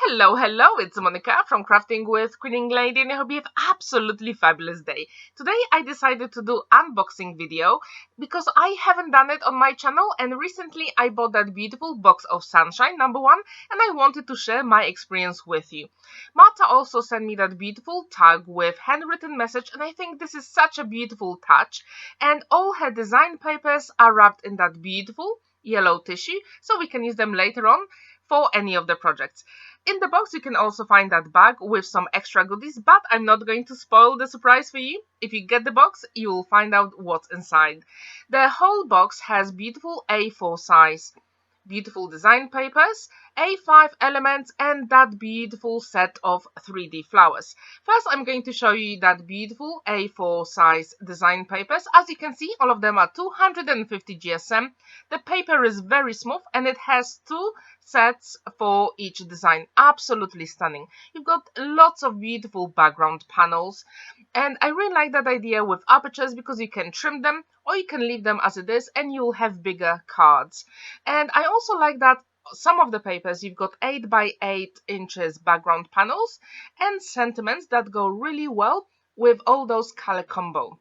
Hello, it's Monica from Crafting with Quilling Lady, and I hope you have absolutely fabulous day. Today I decided to do unboxing video because I haven't done it on my channel, and recently I bought that beautiful box of sunshine #1, and I wanted to share my experience with you. Marta also sent me that beautiful tag with handwritten message, and I think this is such a beautiful touch, and all her design papers are wrapped in that beautiful yellow tissue, so we can use them later on for any of the projects. In the box you can also find that bag with some extra goodies, but I'm not going to spoil the surprise for you. If you get the box, you will find out what's inside. The whole box has beautiful A4 size, beautiful design papers, A5 elements, and that beautiful set of 3D flowers. First, I'm going to show you that beautiful A4 size design papers. As you can see, all of them are 250 GSM. The paper is very smooth and it has two sets for each design. Absolutely stunning. You've got lots of beautiful background panels, and I really like that idea with apertures because you can trim them or you can leave them as it is and you'll have bigger cards. And I also like that some of the papers you've got 8 by 8 inches background panels and sentiments that go really well with all those color combo.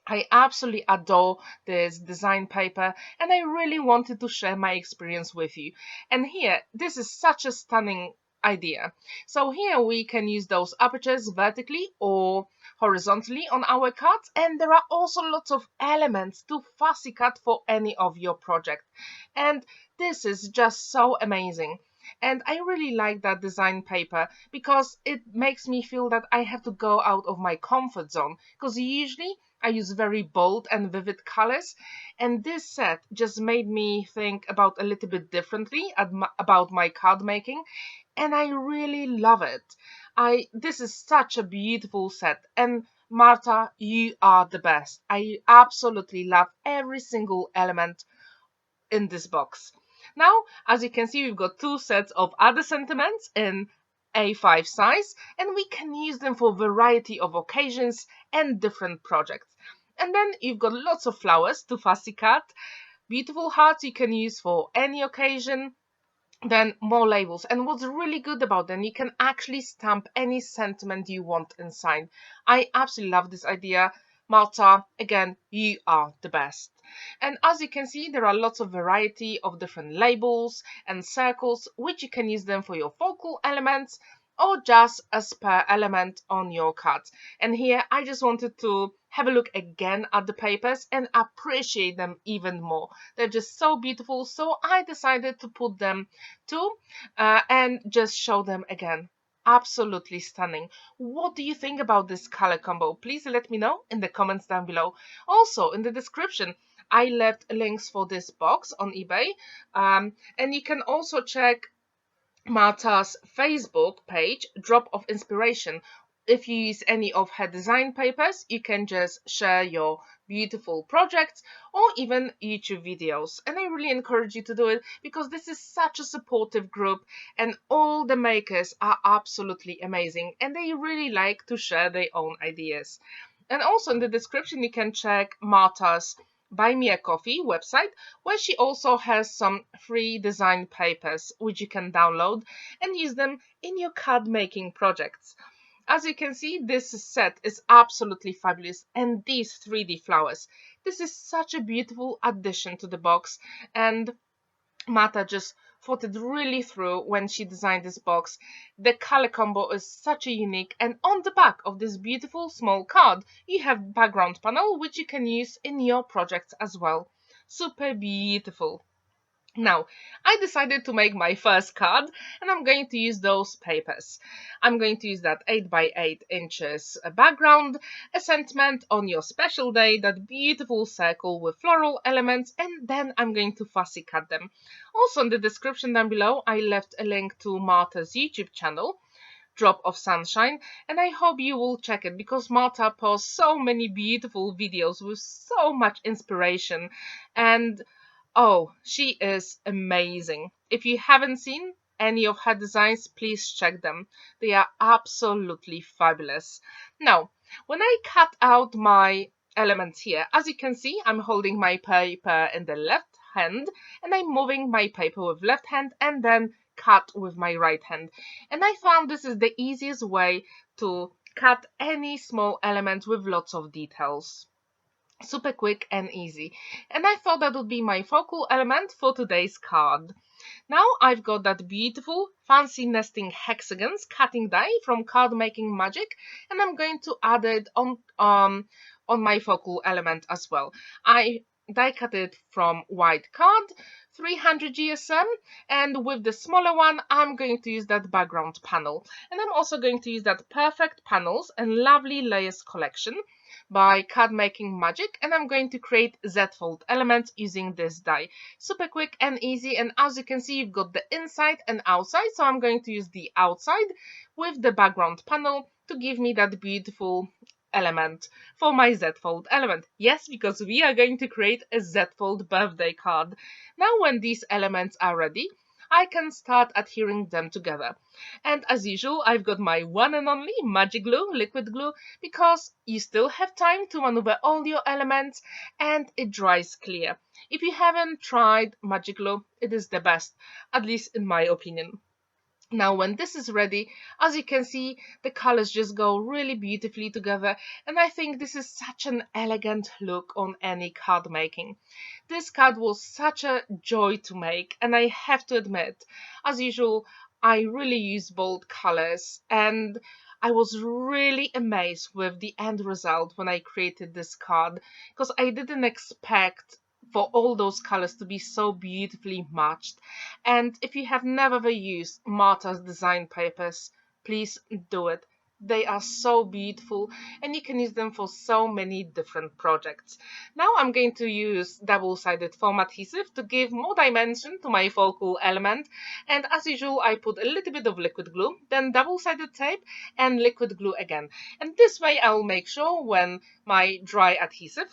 I absolutely adore this design paper and I really wanted to share my experience with you. And here, this is such a stunning idea. So here we can use those apertures vertically or horizontally on our cards, and there are also lots of elements to fussy cut for any of your project. And this is just so amazing. And I really like that design paper because it makes me feel that I have to go out of my comfort zone, because usually I use very bold and vivid colors, and this set just made me think about a little bit differently about my card making, and I really love it. This is such a beautiful set, and Marta, you are the best. I absolutely love every single element in this box. Now, as you can see, we've got two sets of other sentiments in A5 size, and we can use them for a variety of occasions and different projects. And then you've got lots of flowers to fussy cut, beautiful hearts you can use for any occasion, then more labels. And what's really good about them, you can actually stamp any sentiment you want inside. I absolutely love this idea. Marta, again, you are the best. And as you can see, there are lots of variety of different labels and circles, which you can use them for your focal elements or just as per element on your cards. And here I just wanted to have a look again at the papers and appreciate them even more. They're just so beautiful, so I decided to put them too and just show them again. Absolutely stunning. What do you think about this color combo? Please let me know in the comments down below. Also, in the description, I left links for this box on eBay, and you can also check Marta's Facebook page, Drop of Inspiration. If you use any of her design papers, you can just share your beautiful projects or even YouTube videos. And I really encourage you to do it because this is such a supportive group and all the makers are absolutely amazing and they really like to share their own ideas. And also in the description, you can check Marta's Buy Me a Coffee website, where she also has some free design papers which you can download and use them in your card making projects. As you can see, this set is absolutely fabulous, and these 3D flowers, this is such a beautiful addition to the box, and Marta just thought it really through when she designed this box. The color combo is such a unique, and on the back of this beautiful small card you have background panel which you can use in your projects as well. Super beautiful. Now, I decided to make my first card and I'm going to use those papers. I'm going to use that 8 by 8 inches background, a sentiment on your special day, that beautiful circle with floral elements, and then I'm going to fussy cut them. Also in the description down below, I left a link to Marta's YouTube channel, Drop of Sunshine, and I hope you will check it because Marta posts so many beautiful videos with so much inspiration, and oh, she is amazing. If you haven't seen any of her designs, please check them. They are absolutely fabulous. Now, when I cut out my elements here, as you can see, I'm holding my paper in the left hand and I'm moving my paper with left hand and then cut with my right hand. And I found this is the easiest way to cut any small element with lots of details. Super quick and easy. And I thought that would be my focal element for today's card. Now I've got that beautiful fancy nesting hexagons cutting die from Card Making Magic, and I'm going to add it on my focal element as well. I die cut it from white card, 300 GSM, and with the smaller one I'm going to use that background panel. And I'm also going to use that Perfect Panels and Lovely Layers collection by Card Making Magic, and I'm going to create Z-fold elements using this die. Super quick and easy, and as you can see you've got the inside and outside, so I'm going to use the outside with the background panel to give me that beautiful element for my Z-fold element. Yes, because we are going to create a Z-fold birthday card. Now when these elements are ready, I can start adhering them together. And as usual, I've got my one and only magic glue, liquid glue, because you still have time to maneuver all your elements and it dries clear. If you haven't tried magic glue, it is the best, at least in my opinion. Now when this is ready, as you can see, the colors just go really beautifully together, and I think this is such an elegant look on any card making. This card was such a joy to make, and I have to admit, as usual, I really use bold colors, and I was really amazed with the end result when I created this card, because I didn't expect for all those colors to be so beautifully matched. And if you have never used Marta's design papers, please do it. They are so beautiful and you can use them for so many different projects. Now I'm going to use double-sided foam adhesive to give more dimension to my focal element, and as usual I put a little bit of liquid glue, then double-sided tape and liquid glue again. And this way I'll make sure when my dry adhesive,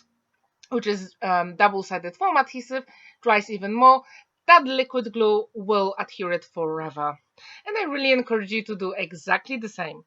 which is double-sided foam adhesive, dries even more, that liquid glue will adhere it forever. And I really encourage you to do exactly the same.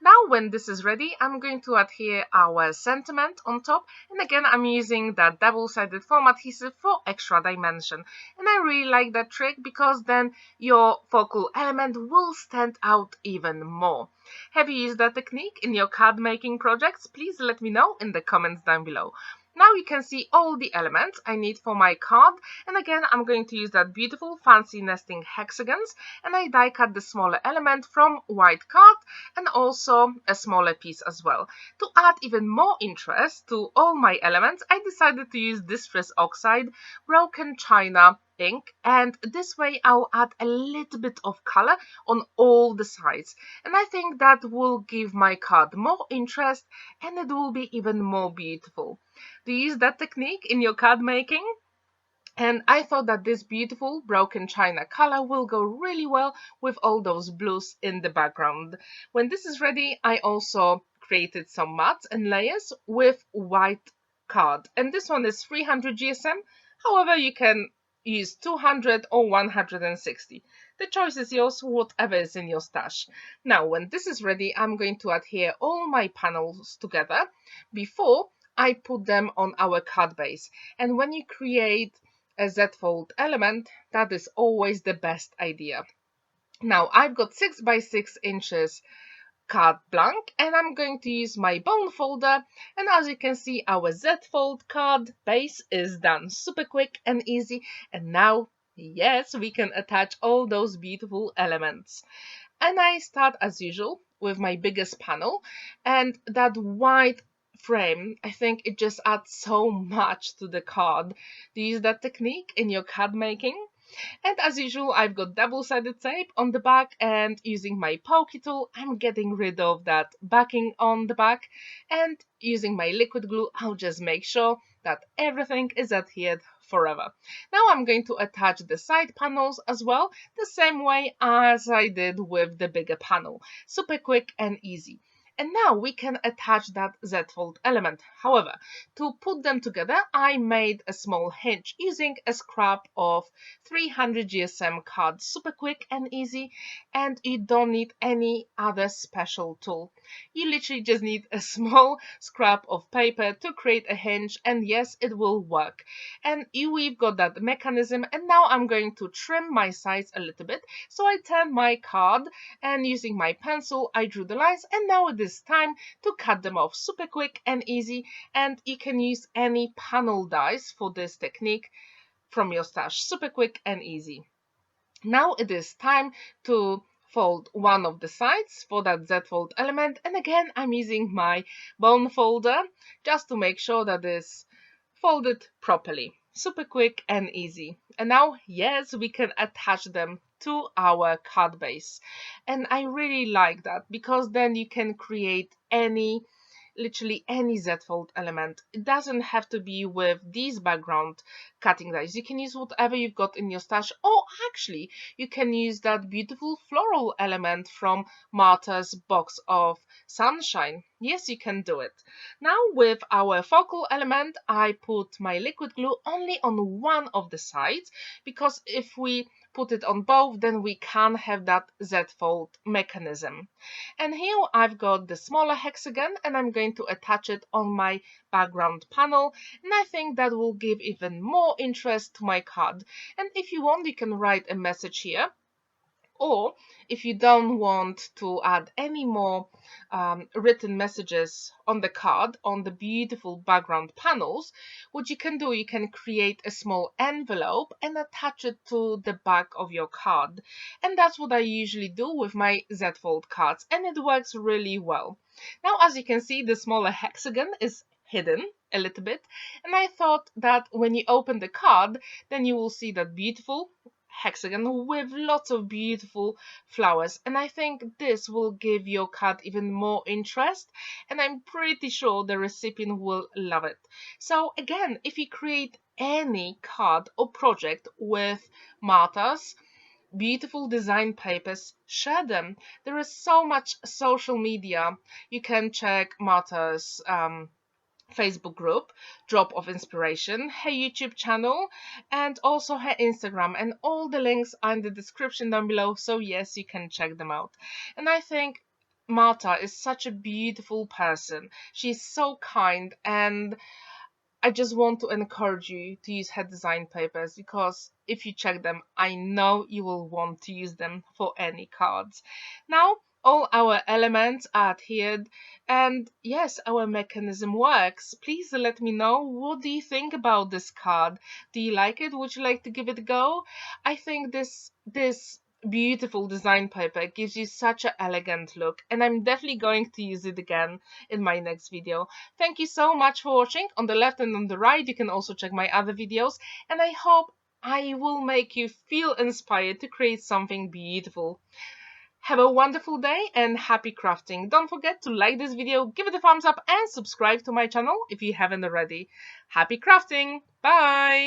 Now when this is ready, I'm going to adhere our sentiment on top, and again I'm using that double-sided foam adhesive for extra dimension. And I really like that trick because then your focal element will stand out even more. Have you used that technique in your card making projects? Please let me know in the comments down below. Now you can see all the elements I need for my card, and again I'm going to use that beautiful fancy nesting hexagons, and I die cut the smaller element from white card and also a smaller piece as well. To add even more interest to all my elements, I decided to use Distress Oxide Broken China ink, and this way I'll add a little bit of color on all the sides, and I think that will give my card more interest and it will be even more beautiful. Do you use that technique in your card making? And I thought that this beautiful broken china color will go really well with all those blues in the background. When this is ready, I also created some mats and layers with white card, and this one is 300 GSM. However, you can use 200 or 160. The choice is yours, whatever is in your stash. Now, when this is ready, I'm going to adhere all my panels together before I put them on our card base. And when you create a Z-fold element, that is always the best idea. Now, I've got 6 by 6 inches card blank, and I'm going to use my bone folder, and as you can see our Z-fold card base is done. Super quick and easy, and now yes, we can attach all those beautiful elements. And I start as usual with my biggest panel, and that white frame, I think it just adds so much to the card. Do you use that technique in your card making? And as usual, I've got double-sided tape on the back, and using my pokey tool, I'm getting rid of that backing on the back, and using my liquid glue, I'll just make sure that everything is adhered forever. Now I'm going to attach the side panels as well, the same way as I did with the bigger panel. Super quick and easy. And now we can attach that Z-fold element. However, to put them together, I made a small hinge using a scrap of 300 GSM card. Super quick and easy, and you don't need any other special tool. You literally just need a small scrap of paper to create a hinge, and yes, it will work. And we've got that mechanism, and now I'm going to trim my sides a little bit. So I turned my card, and using my pencil I drew the lines, and now it is time to cut them off. Super quick and easy, and you can use any panel dies for this technique from your stash. Super quick and easy. Now it is time to fold one of the sides for that Z-fold element, and again I'm using my bone folder just to make sure that it's folded properly. Super quick and easy. And now, yes, we can attach them to our card base. And I really like that because then you can create literally any Z-fold element. It doesn't have to be with these background cutting dies. You can use whatever you've got in your stash, or actually you can use that beautiful floral element from Marta's box of sunshine. Yes, you can do it. Now with our focal element, I put my liquid glue only on one of the sides, because if we put it on both, then we can have that Z-fold mechanism. And here I've got the smaller hexagon, and I'm going to attach it on my background panel, and I think that will give even more interest to my card. And if you want, you can write a message here. Or if you don't want to add any more written messages on the card, on the beautiful background panels, what you can do, you can create a small envelope and attach it to the back of your card. And that's what I usually do with my Z-fold cards, and it works really well. Now, as you can see, the smaller hexagon is hidden a little bit, and I thought that when you open the card, then you will see that beautiful hexagon with lots of beautiful flowers, and I think this will give your card even more interest, and I'm pretty sure the recipient will love it. So again, if you create any card or project with Marta's beautiful design papers, share them. There is so much social media. You can check Marta's Facebook group, Drop of Inspiration, her YouTube channel, and also her Instagram, and all the links are in the description down below, so yes, you can check them out. And I think Marta is such a beautiful person. She's so kind, and I just want to encourage you to use her design papers, because if you check them, I know you will want to use them for any cards. Now, all our elements are adhered, and yes, our mechanism works. Please let me know, what do you think about this card? Do you like it? Would you like to give it a go? I think this beautiful design paper gives you such an elegant look, and I'm definitely going to use it again in my next video. Thank you so much for watching. On the left and on the right you can also check my other videos, and I hope I will make you feel inspired to create something beautiful. Have a wonderful day and happy crafting. Don't forget to like this video, give it a thumbs up, and subscribe to my channel if you haven't already. Happy crafting! Bye!